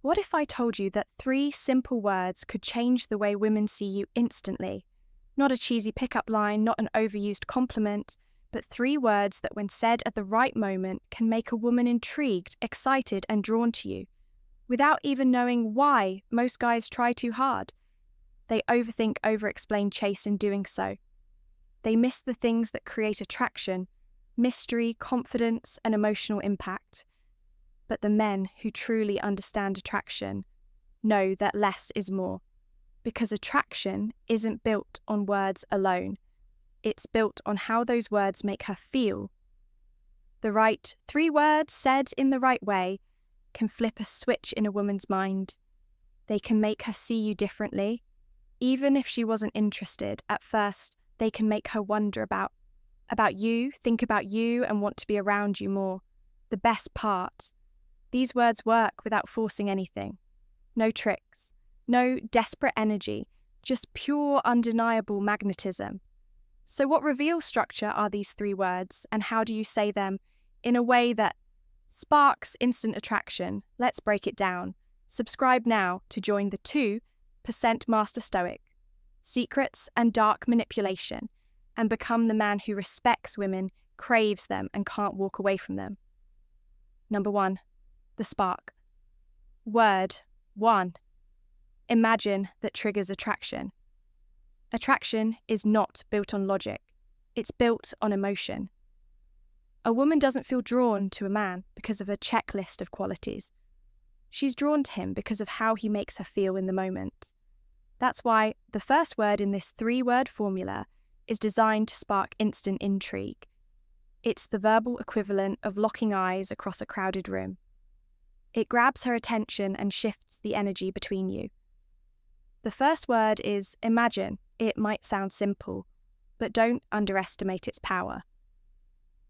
What if I told you that 3 simple words could change the way women see you instantly? Not a cheesy pickup line, not an overused compliment, but 3 words that, when said at the right moment, can make a woman intrigued, excited, and drawn to you. Without even knowing why, most guys try too hard. They overthink, overexplain, chase in doing so. They miss the things that create attraction, mystery, confidence, and emotional impact. But the men who truly understand attraction know that less is more, because attraction isn't built on words alone. It's built on how those words make her feel. The right 3 words said in the right way can flip a switch in a woman's mind. They can make her see you differently. Even if she wasn't interested at first, they can make her wonder about you, think about you, and want to be around you more. The best part: these words work without forcing anything. No tricks, no desperate energy, just pure, undeniable magnetism. So what reveal structure are these 3 words, and how do you say them in a way that sparks instant attraction? Let's break it down. Subscribe now to join the 2% Master Stoic, Secrets and Dark Manipulation, and become the man who respects women, craves them, and can't walk away from them. Number 1. The spark. Word 1. Imagine that triggers attraction. Attraction is not built on logic. It's built on emotion. A woman doesn't feel drawn to a man because of a checklist of qualities. She's drawn to him because of how he makes her feel in the moment. That's why the first word in this 3-word formula is designed to spark instant intrigue. It's the verbal equivalent of locking eyes across a crowded room. It grabs her attention and shifts the energy between you. The first word is imagine. It might sound simple, but don't underestimate its power.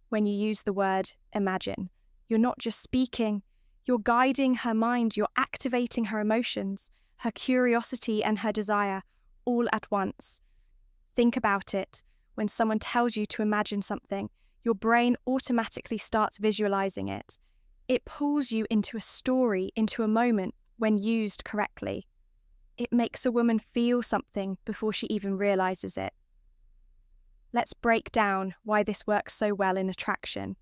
When you use the word imagine, you're not just speaking, you're guiding her mind, you're activating her emotions, her curiosity and her desire, all at once. Think about it. When someone tells you to imagine something, your brain automatically starts visualizing it. It pulls you into a story, into a moment when used correctly. It makes a woman feel something before she even realizes it. Let's break down why this works so well in attraction.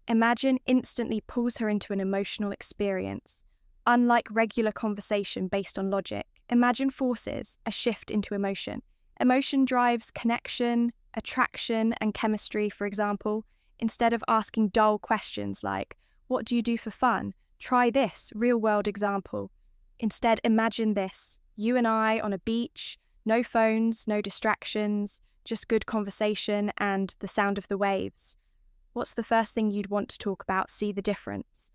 Imagine instantly pulls her into an emotional experience. Unlike regular conversation based on logic, imagine forces a shift into emotion. Emotion drives connection, attraction, and chemistry, for example. Instead of asking dull questions like, what do you do for fun? Try this real-world example. Instead, imagine this: you and I on a beach, no phones, no distractions, just good conversation and the sound of the waves. What's the first thing you'd want to talk about? See the difference.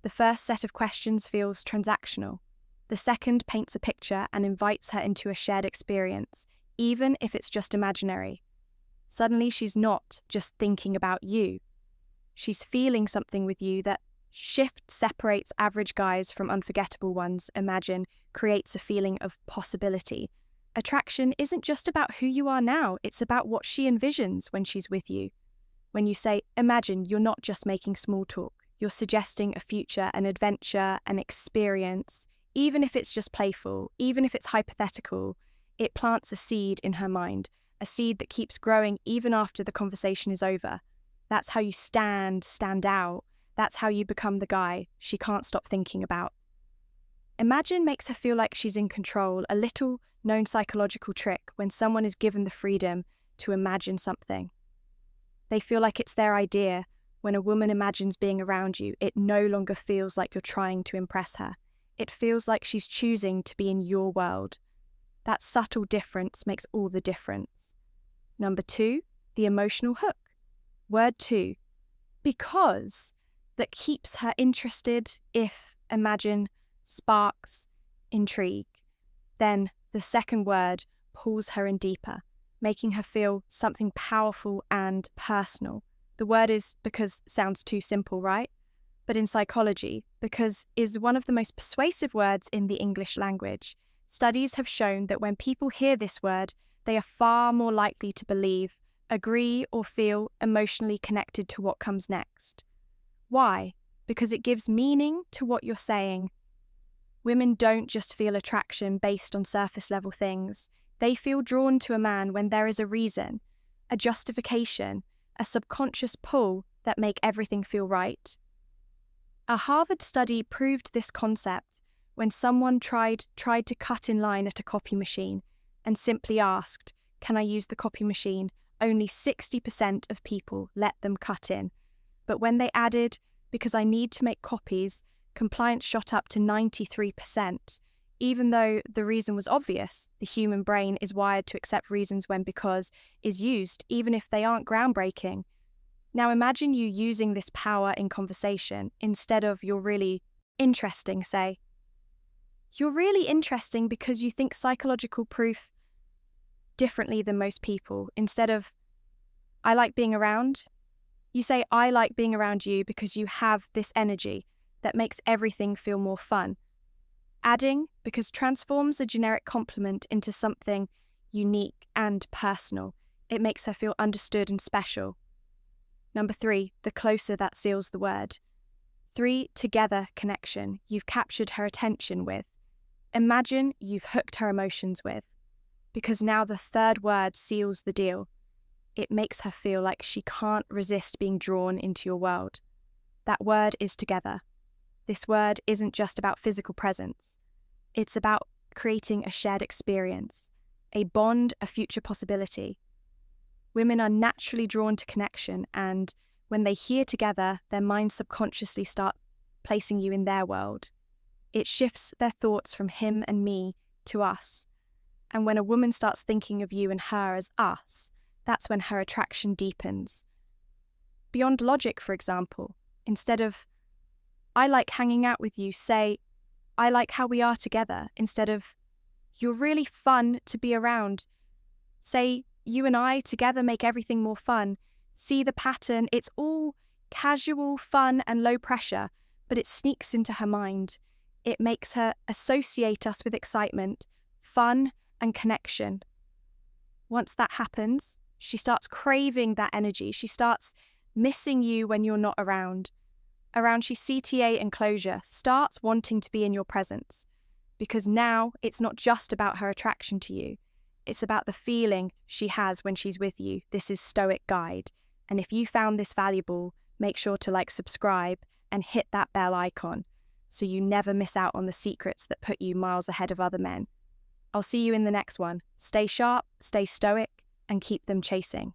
The first set of questions feels transactional. The second paints a picture and invites her into a shared experience, even if it's just imaginary. Suddenly she's not just thinking about you. She's feeling something with you. That shift separates average guys from unforgettable ones. Imagine creates a feeling of possibility. Attraction isn't just about who you are now, it's about what she envisions when she's with you. When you say imagine, you're not just making small talk. You're suggesting a future, an adventure, an experience. Even if it's just playful, even if it's hypothetical, it plants a seed in her mind, a seed that keeps growing even after the conversation is over. That's how you stand out. That's how you become the guy she can't stop thinking about. Imagine makes her feel like she's in control, a little known psychological trick when someone is given the freedom to imagine something. They feel like it's their idea. When a woman imagines being around you, it no longer feels like you're trying to impress her. It feels like she's choosing to be in your world. That subtle difference makes all the difference. Number 2, the emotional hook. Word 2, because, that keeps her interested. If imagine sparks intrigue, then the second word pulls her in deeper, making her feel something powerful and personal. The word is because sounds too simple, right? But in psychology, because is one of the most persuasive words in the English language. Studies have shown that when people hear this word, they are far more likely to believe, agree, or feel emotionally connected to what comes next. Why? Because it gives meaning to what you're saying. Women don't just feel attraction based on surface level things. They feel drawn to a man when there is a reason, a justification, a subconscious pull that make everything feel right. A Harvard study proved this concept when someone tried to cut in line at a copy machine and simply asked, "Can I use the copy machine?" Only 60% of people let them cut in. But when they added, "Because I need to make copies," compliance shot up to 93%. Even though the reason was obvious, the human brain is wired to accept reasons when "because" is used, even if they aren't groundbreaking. Now imagine you using this power in conversation instead of "you're really interesting," say. "You're really interesting because you think psychological proof differently than most people." Instead of "I like being around," you say, "I like being around you because you have this energy that makes everything feel more fun." Adding "because" transforms a generic compliment into something unique and personal. It makes her feel understood and special. Number 3, the closer that seals the word. 3, together connection. You've captured her attention with. Imagine you've hooked her emotions with. Because now the third word seals the deal. It makes her feel like she can't resist being drawn into your world. That word is together. This word isn't just about physical presence. It's about creating a shared experience, a bond, a future possibility. Women are naturally drawn to connection, and when they hear together, their minds subconsciously start placing you in their world. It shifts their thoughts from him and me to us. And when a woman starts thinking of you and her as us, that's when her attraction deepens. Beyond logic, for example, instead of "I like hanging out with you," say, "I like how we are together." Instead of "You're really fun to be around," say, "You and I together make everything more fun." See the pattern. It's all casual, fun, and low pressure, but it sneaks into her mind. It makes her associate us with excitement, fun, and connection. Once that happens, she starts craving that energy. She starts missing you when you're not around. She's CTA and closure, starts wanting to be in your presence. Because now it's not just about her attraction to you. It's about the feeling she has when she's with you. This is Stoic Guide. And if you found this valuable, make sure to subscribe and hit that bell icon so you never miss out on the secrets that put you miles ahead of other men. I'll see you in the next one. Stay sharp, stay stoic, and keep them chasing.